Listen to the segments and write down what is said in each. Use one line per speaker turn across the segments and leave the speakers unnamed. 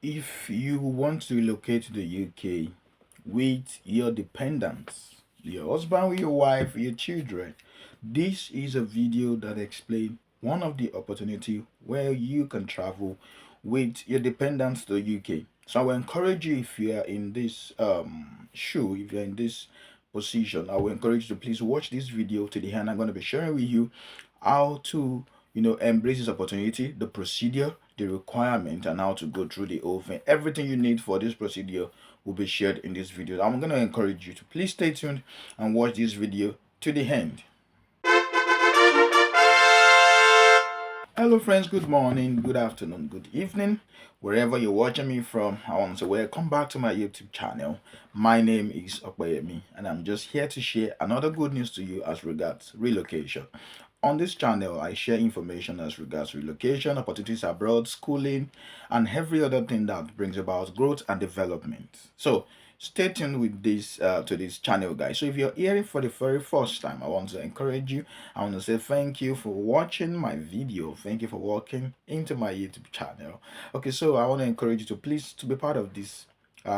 If you want to relocate to the UK with your dependents, your husband, your wife, your children, this is a video that explains one of the opportunity where you can travel with your dependents to the UK. So I will encourage you, if you are in this shoe, if you're in this position, I will encourage you to please watch this video to the end. I'm going to be sharing with you how to embrace this opportunity, the procedure, the requirement, and how to go through the whole thing. Everything you need for this procedure will be shared in this video. I'm going to encourage you to please stay tuned and watch this video to the end. Hello friends, good morning, good afternoon, good evening, wherever you're watching me from. I want to say welcome back to my YouTube channel. My name is Okbayemi and I'm just here to share another good news to you as regards relocation. On this channel, I share information as regards relocation, opportunities abroad, schooling, and every other thing that brings about growth and development. So stay tuned with this to this channel, guys. So if you're hearing for the very first time, I want to encourage you. I want to say thank you for watching my video. Thank you for walking into my YouTube channel. Okay, so I want to encourage you to please to be part of this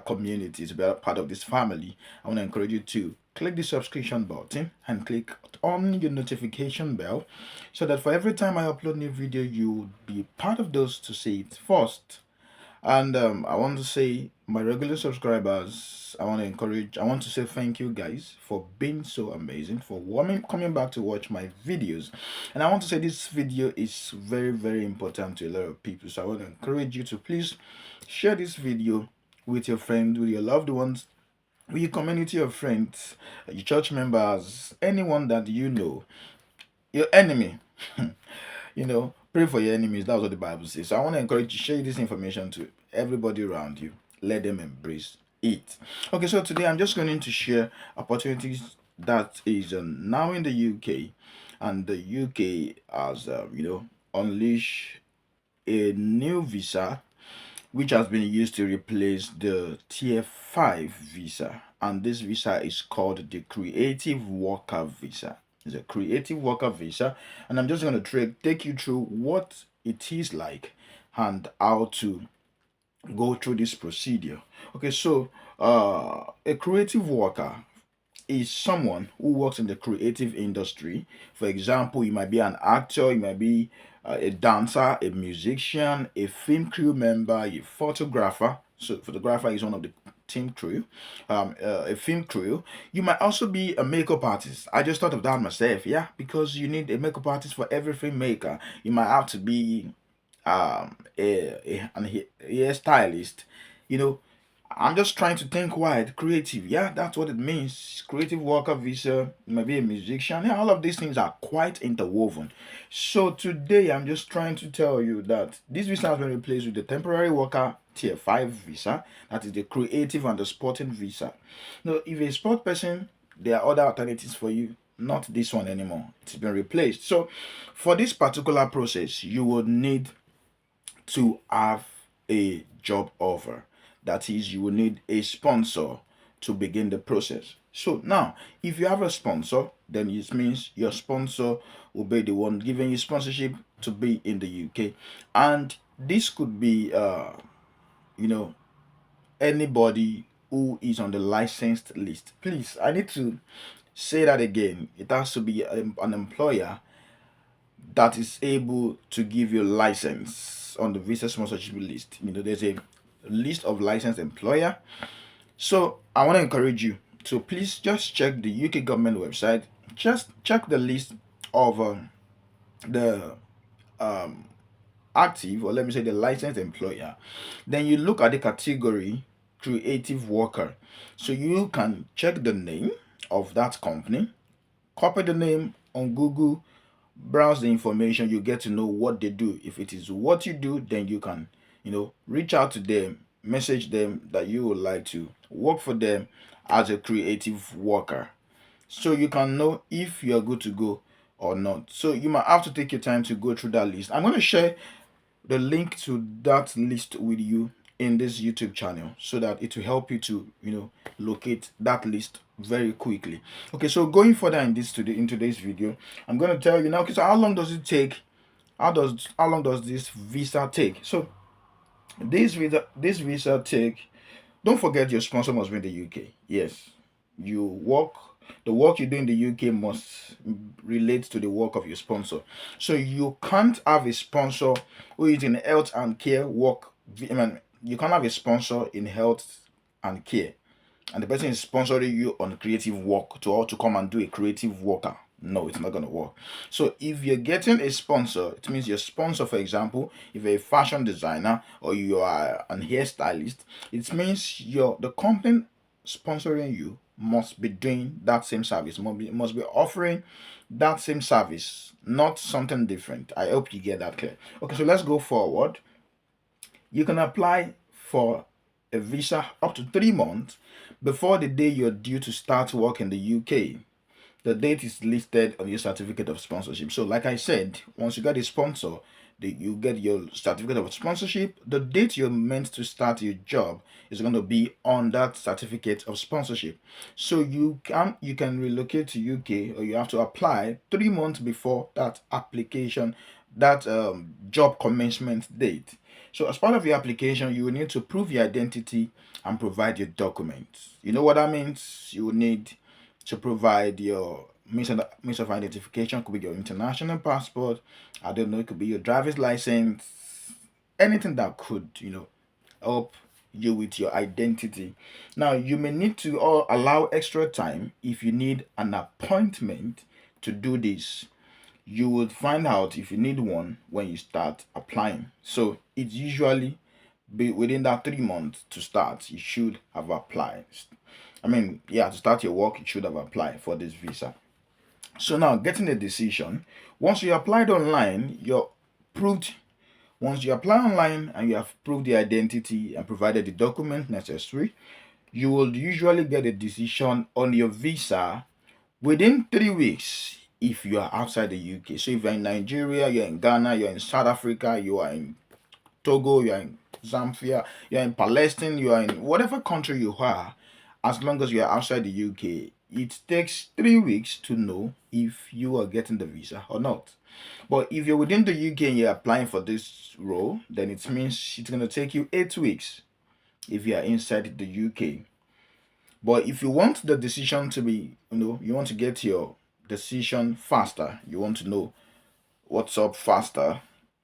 community, to be a part of this family. I want to encourage you to click the subscription button and click on your notification bell so that for every time I upload new video, you'll be part of those to see it first. And I want to say, my regular subscribers, I want to say thank you guys for being so amazing, for coming back to watch my videos. And I want to say this video is very, very important to a lot of people. So I want to encourage you to please share this video with your friends, with your loved ones, with your community of friends, your church members, anyone that you know, your enemy. Pray for your enemies. That's what the Bible says. So I want to encourage you to share this information to everybody around you. Let them embrace it. Okay, so today I'm just going to share opportunities that is now in the UK, and the UK has unleashed a new visa which has been used to replace the Tier 5 visa. And this visa is called the Creative Worker Visa. It's a Creative Worker Visa. And I'm just going to take you through what it is like and how to go through this procedure. Okay, so a creative worker is someone who works in the creative industry. For example, you might be an actor, you might be a dancer, a musician, a film crew member, a photographer. So, photographer is one of the team crew, a film crew. You might also be a makeup artist. I just thought of that myself, yeah, because you need a makeup artist for every filmmaker. You might have to be a hairstylist, you know. I'm just trying to think wide. Creative, yeah, that's what it means. Creative worker visa, maybe a musician. Yeah, all of these things are quite interwoven. So today I'm just trying to tell you that this visa has been replaced with the temporary worker tier 5 visa, that is the creative and the sporting visa. Now, if you're a sport person, there are other alternatives for you. Not this one anymore. It's been replaced. So for this particular process, you would need to have a job offer. That is, you will need a sponsor to begin the process. So now, if you have a sponsor, then it means your sponsor will be the one giving you sponsorship to be in the UK. And this could be, anybody who is on the licensed list. Please, I need to say that again. It has to be an employer that is able to give you license on the visa sponsorship list. There's a list of licensed employer. So I want to encourage you to please just check the UK government website. Just check the list of the active, or let me say the licensed employer. Then you look at the category creative worker. So you can check the name of that company, copy the name on Google, browse the information, you get to know what they do. If it is what you do, then you can reach out to them, message them that you would like to work for them as a creative worker, so you can know if you are good to go or not. So you might have to take your time to go through that list. I'm going to share the link to that list with you in this YouTube channel so that it will help you to locate that list very quickly. Okay, so going further in today's video, I'm going to tell you now, okay, so how long does it take? How long does this visa take? So This visa take. Don't forget your sponsor must be in the UK. Yes, you work. The work you do in the UK must relate to the work of your sponsor. So you can't have a sponsor who is in health and care work. I mean, you can't have a sponsor in health and care and the person is sponsoring you on creative work to come and do a creative worker. No, it's not gonna work. So if you're getting a sponsor, it means your sponsor, for example, if you're a fashion designer or you are an hairstylist, it means the company sponsoring you must be doing that same service, must be offering that same service, not something different. I hope you get that clear. Okay, so let's go forward. You can apply for a visa up to 3 months before the day you're due to start work in the UK. The date is listed on your certificate of sponsorship. So, like I said, once you get a sponsor, you get your certificate of sponsorship. The date you're meant to start your job is going to be on that certificate of sponsorship. So you can relocate to UK, or you have to apply 3 months before that application, that job commencement date. So, as part of your application, you will need to prove your identity and provide your documents. You know what that means? You will need to provide your means of identification. Could be your international passport. I don't know. It could be your driver's license. Anything that could, help you with your identity. Now, you may need to allow extra time if you need an appointment to do this. You would find out if you need one when you start applying. So it's usually be within that 3 months to start. You should have applied. I mean, yeah, to start your work, you should have applied for this visa. So now, getting a decision. Once you applied online, you're proved. Once you apply online and you have proved the identity and provided the document necessary, you will usually get a decision on your visa within 3 weeks if you are outside the UK. So if you're in Nigeria, you're in Ghana, you're in South Africa, you are in Togo, you are in Zambia, you are in Palestine, you are in whatever country you are, as long as you are outside the UK, it takes 3 weeks to know if you are getting the visa or not. But if you're within the UK and you're applying for this role, then it means it's going to take you 8 weeks if you are inside the UK. But if you want the decision to be, you want to get your decision faster, you want to know what's up faster,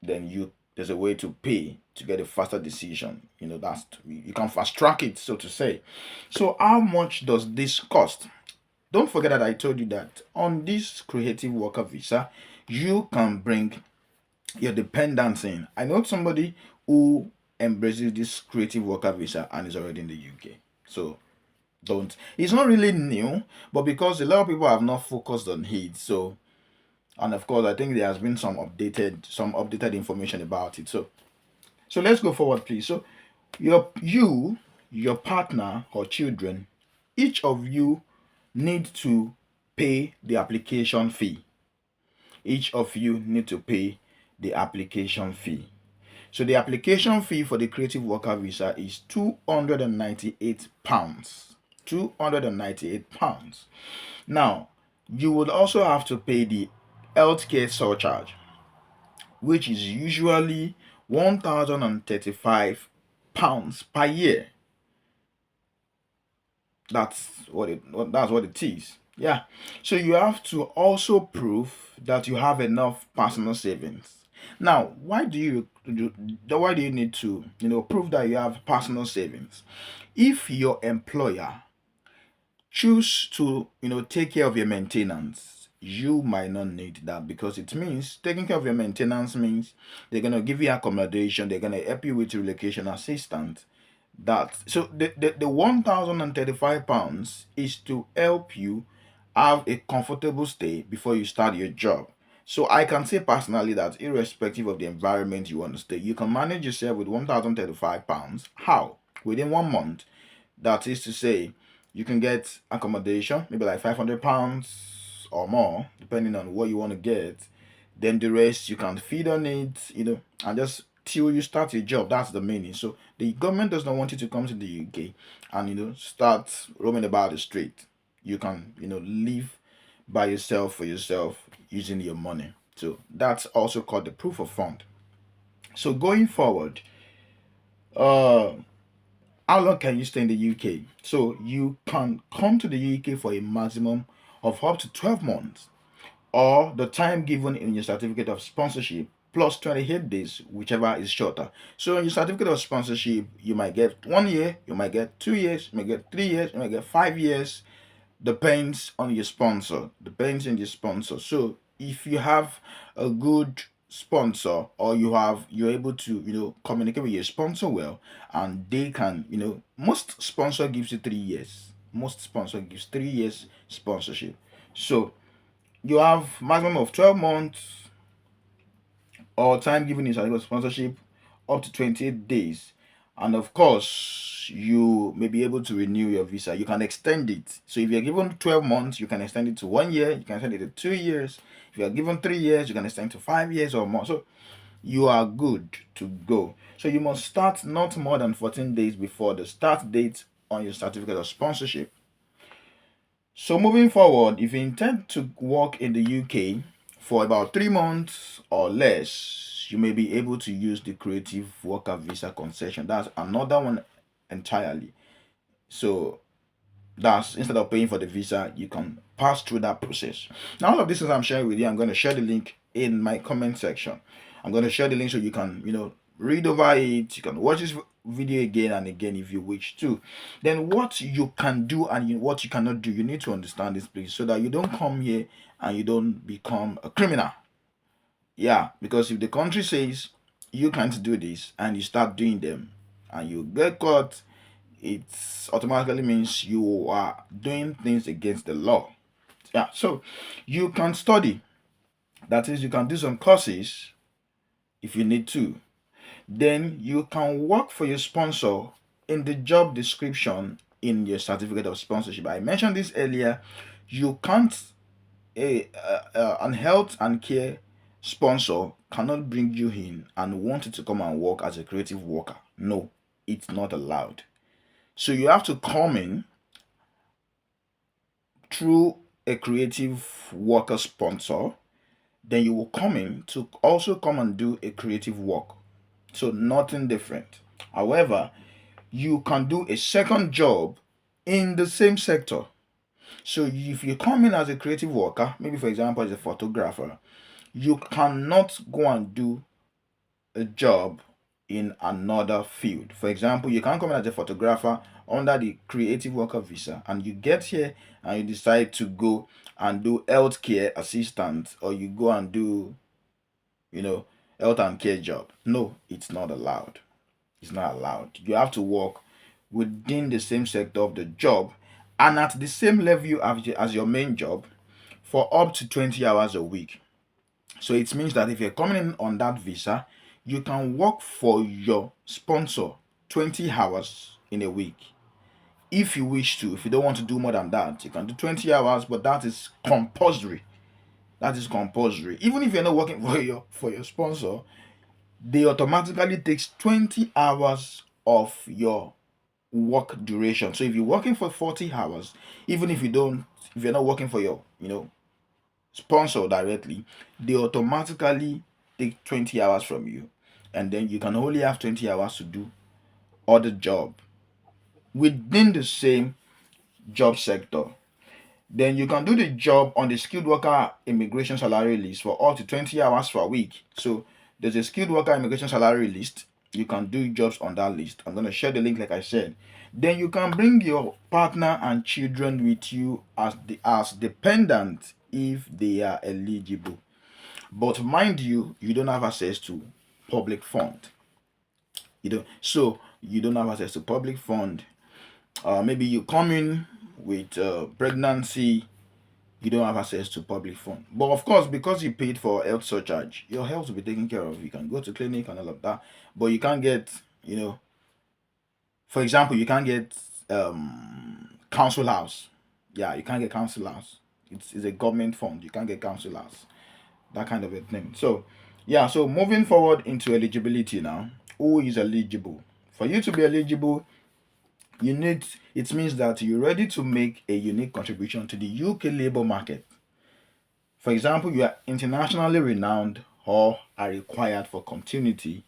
then there's a way to pay to get a faster decision. That's you can fast track it, so to say. So how much does this cost? Don't forget that I told you that on this creative worker visa, you can bring your dependents in. I know somebody who embraces this creative worker visa and is already in the UK. So don't. It's not really new, but because a lot of people have not focused on it, so and of course I think there has been some updated information about it. So let's go forward, please. So your partner or children, each of you need to pay the application fee. Each of you need to pay the application fee. So the application fee for the creative worker visa is £298. £298. Now, you would also have to pay the healthcare surcharge, which is usually £1,035 per year. That's what it is. Yeah. So you have to also prove that you have enough personal savings. Now, why do you need to prove that you have personal savings? If your employer choose to take care of your maintenance, you might not need that, because it means taking care of your maintenance means they're going to give you accommodation, they're going to help you with relocation assistance. The £1,035 is to help you have a comfortable stay before you start your job. So I can say personally that irrespective of the environment you want to stay, you can manage yourself with £1,035. How? Within 1 month. That is to say, you can get accommodation, maybe like £500 or more, depending on what you want to get. Then the rest you can feed on it, and just till you start your job. That's the meaning. So the government does not want you to come to the UK and start roaming about the street. You can live by yourself for yourself using your money. So that's also called the proof of fund. So going forward, Uh, how long can you stay in the UK? So you can come to the UK for a maximum of up to 12 months, or the time given in your certificate of sponsorship plus 28 days, whichever is shorter. So in your certificate of sponsorship, you might get 1 year, you might get 2 years, you might get 3 years, you might get 5 years. Depends on your sponsor. Depends on your sponsor. So if you have a good sponsor, or you're able to communicate with your sponsor well, and they can most sponsor gives you 3 years. Most sponsor gives 3 years sponsorship. So you have maximum of 12 months, or time given in certificate of sponsorship up to 28 days. And of course, you may be able to renew your visa. You can extend it. So if you're given 12 months, you can extend it to 1 year, you can extend it to 2 years. If you're given 3 years, you can extend to 5 years or more. So you are good to go. So you must start not more than 14 days before the start date on your certificate of sponsorship. So moving forward, if you intend to work in the UK for about 3 months or less, you may be able to use the creative worker visa concession. That's another one entirely. So that's, instead of paying for the visa, you can pass through that process. Now, all of this is I'm sharing with you. I'm going to share the link in my comment section. I'm going to share the link so you can read over it. You can watch this video again and again if you wish to. Then what you can do and what you cannot do, you need to understand this, please, so that you don't come here and you don't become a criminal. Yeah, because if the country says you can't do this and you start doing them and you get caught, it automatically means you are doing things against the law. Yeah, so you can study. That is, you can do some courses if you need to. Then you can work for your sponsor in the job description in your certificate of sponsorship. I mentioned this earlier. You can't, an health and care sponsor cannot bring you in and want you to come and work as a creative worker. No, it's not allowed. So you have to come in through a creative worker sponsor. Then you will come in to also come and do a creative work. So nothing different. However, you can do a second job in the same sector. So if you come in as a creative worker, maybe for example as a photographer, you cannot go and do a job in another field. For example, you can come in as a photographer under the creative worker visa, and you get here and you decide to go and do healthcare assistant, or you go and do health and care job. No, it's not allowed. It's not allowed. You have to work within the same sector of the job and at the same level you have as your main job for up to 20 hours a week. So it means that if you're coming in on that visa, you can work for your sponsor 20 hours in a week. If you wish to, if you don't want to do more than that, you can do 20 hours, but that is compulsory. That is compulsory. Even if you're not working for your sponsor, they automatically takes 20 hours of your work duration. So if you're working for 40 hours, even if you're not working for your sponsor directly, they automatically take 20 hours from you, and then you can only have 20 hours to do other job within the same job sector. Then you can do the job on the skilled worker immigration salary list for up to 20 hours per week. So there's a skilled worker immigration salary list. You can do jobs on that list. I'm going to share the link like I said. Then you can bring your partner and children with you as dependents if they are eligible. But mind you, you don't have access to public fund. You don't have access to public fund. Maybe you come in with pregnancy, you don't have access to public fund. But of course, because you paid for health surcharge, your health will be taken care of. You can go to clinic and all of that. But you can't get, for example, you can't get council house. Yeah, you can't get council house. It's a government fund. You can't get council house. That kind of a thing. So yeah, so moving forward into eligibility now. Who is eligible? For you to be eligible, it means that you're ready to make a unique contribution to the UK labor market. For example, you are internationally renowned or are required for continuity.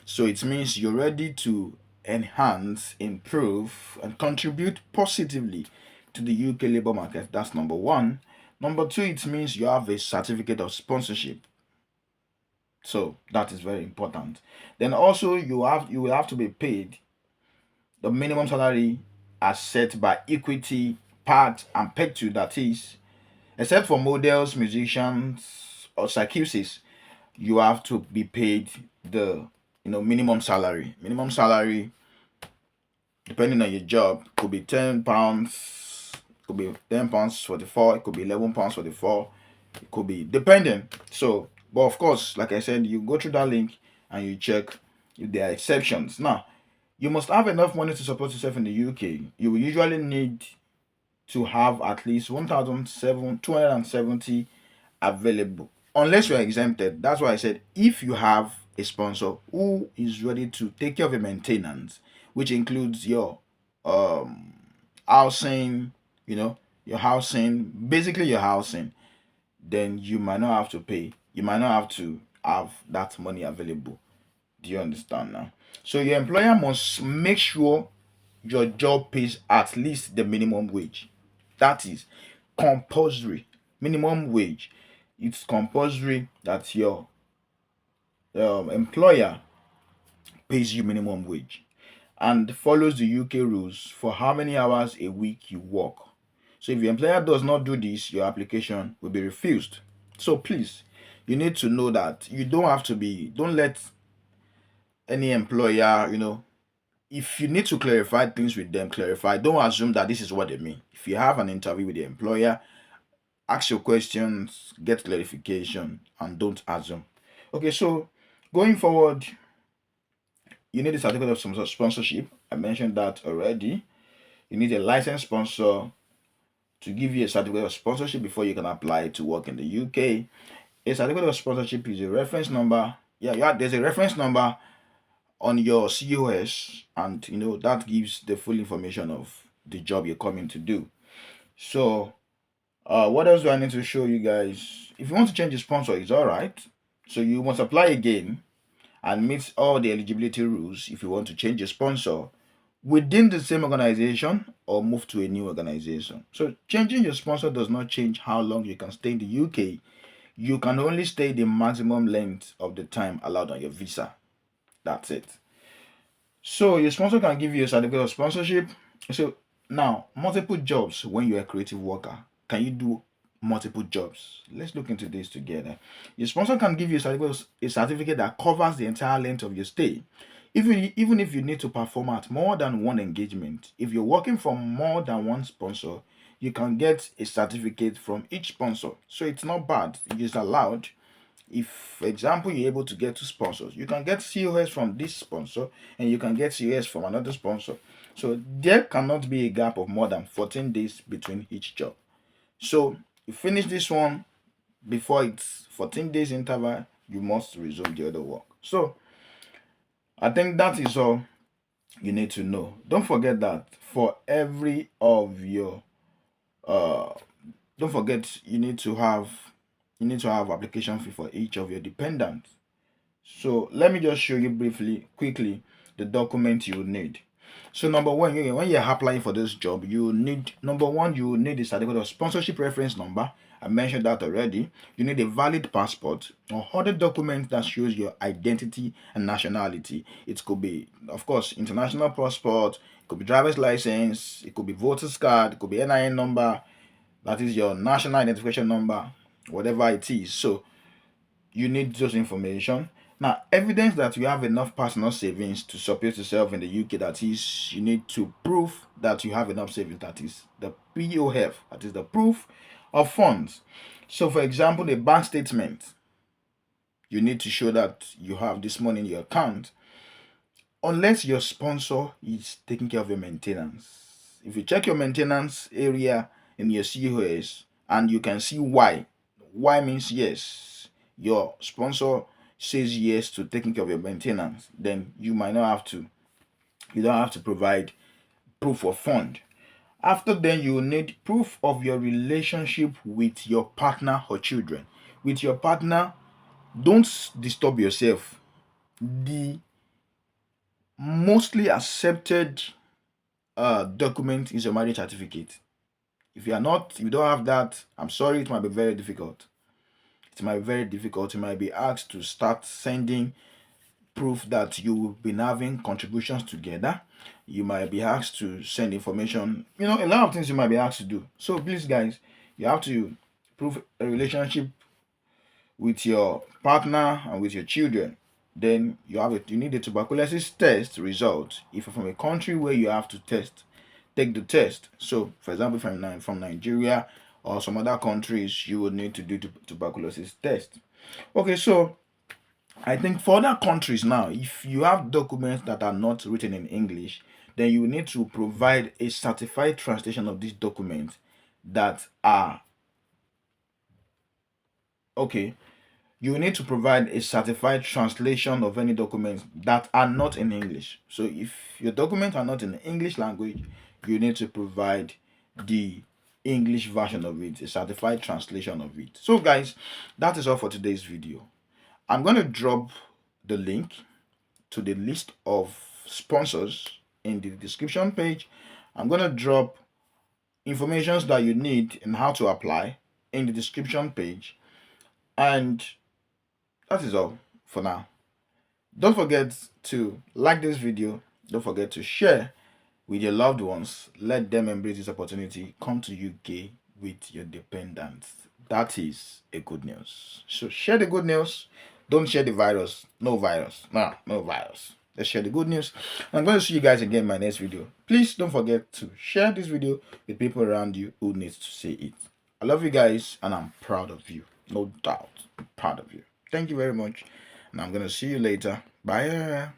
So it means you're ready to enhance, improve, and contribute positively to the UK labor market. That's number one. Number two, it means you have a certificate of sponsorship. So that is very important. Then also you will have to be paid the minimum salary as set by equity, part, and peg to, that is, except for models, musicians, or circuses, you have to be paid the minimum salary. Minimum salary, depending on your job, could be £10, could be £10 for the four, it could be £11 for the four, it could be dependent. So, but of course, like I said, you go through that link and you check if there are exceptions. Now, you must have enough money to support yourself in the UK. You will usually need to have at least 1,270 available, unless you are exempted. That's why I said if you have a sponsor who is ready to take care of your maintenance, which includes your um housing, your housing, basically your housing, then you might not have to pay. You might not have to have that money available. Do you understand now? So your employer must make sure your job pays at least the minimum wage. That is compulsory. Minimum wage. It's compulsory that your employer pays you minimum wage and follows the UK rules for how many hours a week you work. So if your employer does not do this, your application will be refused. So please, you need to know that you don't have to be, don't let any employer, if you need to clarify things with them, clarify. Don't assume that this is what they mean. If you have an interview with the employer, ask your questions, get clarification, and don't assume. Okay, so going forward, you need a certificate of sponsorship. I mentioned that already. You need a licensed sponsor to give you a certificate of sponsorship before you can apply to work in the UK. A certificate of sponsorship is a reference number. Yeah, there's a reference number on your COS, and that gives the full information of the job you're coming to do. So, what else do I need to show you guys? If you want to change the sponsor, it's all right. So you must apply again and meet all the eligibility rules if you want to change your sponsor within the same organization or move to a new organization. So changing your sponsor does not change how long you can stay in the UK. You can only stay the maximum length of the time allowed on your visa. That's it. So your sponsor can give you a certificate of sponsorship. So now, multiple jobs when you're a creative worker. Can you do multiple jobs? Let's look into this together. Your sponsor can give you a certificate that covers the entire length of your stay. Even if you need to perform at more than one engagement, if you're working for more than one sponsor, you can get a certificate from each sponsor. So it's not bad. It is allowed. If, for example, you're able to get two sponsors, you can get COS from this sponsor and you can get COS from another sponsor. So there cannot be a gap of more than 14 days between each job. So you finish this one before it's 14 days interval, you must resume the other work. So I think that is all you need to know. Don't forget that for every of your uh don't forget you need to have application fee for each of your dependents. So let me just show you quickly, the document you need. So number one, when you're applying for this job, you need a certificate of sponsorship reference number. I mentioned that already. You need a valid passport or other document that shows your identity and nationality. It could be, of course, international passport, it could be driver's license, it could be voter's card, it could be NIN number, that is your national identification number, whatever it is. So you need those information. Now, evidence that you have enough personal savings to support yourself in the UK, that is, you need to prove that you have enough savings, that is the POF, that is the proof of funds. So, for example, a bank statement, you need to show that you have this money in your account, unless your sponsor is taking care of your maintenance. If you check your maintenance area in your COS and you can see Y means yes, your sponsor says yes to taking care of your maintenance, then you don't have to provide proof of fund. After then, you will need proof of your relationship with your partner or children. With your partner, don't disturb yourself. The mostly accepted document is your marriage certificate. If you don't have that, I'm sorry, it might be very difficult. It might be very difficult. You might be asked to start sending proof that you've been having contributions together. You might be asked to send information. A lot of things you might be asked to do. So please, guys, you have to prove a relationship with your partner and with your children. Then you need a tuberculosis test result if you're from a country where you have to take the test. So for example, if I'm from Nigeria or some other countries, you would need to do tuberculosis test. Okay, so I think for other countries now, if you have documents that are not written in English, then you need to provide a certified translation of these documents that are okay. You need to provide a certified translation of any documents that are not in English. So if your documents are not in the English language, you need to provide the English version of it, a certified translation of it. So guys, that is all for today's video. I'm going to drop the link to the list of sponsors in the description page. I'm going to drop informations that you need and how to apply in the description page. And that is all for now. Don't forget to like this video. Don't forget to share with your loved ones. Let them embrace this opportunity. Come to UK with your dependents. That is a good news. So share the good news. Don't share the virus. No virus. No virus. Let's share the good news. I'm going to see you guys again in my next video. Please don't forget to share this video with people around you who needs to see it. I love you guys and I'm proud of you. No doubt. I'm proud of you. Thank you very much. And I'm going to see you later. Bye.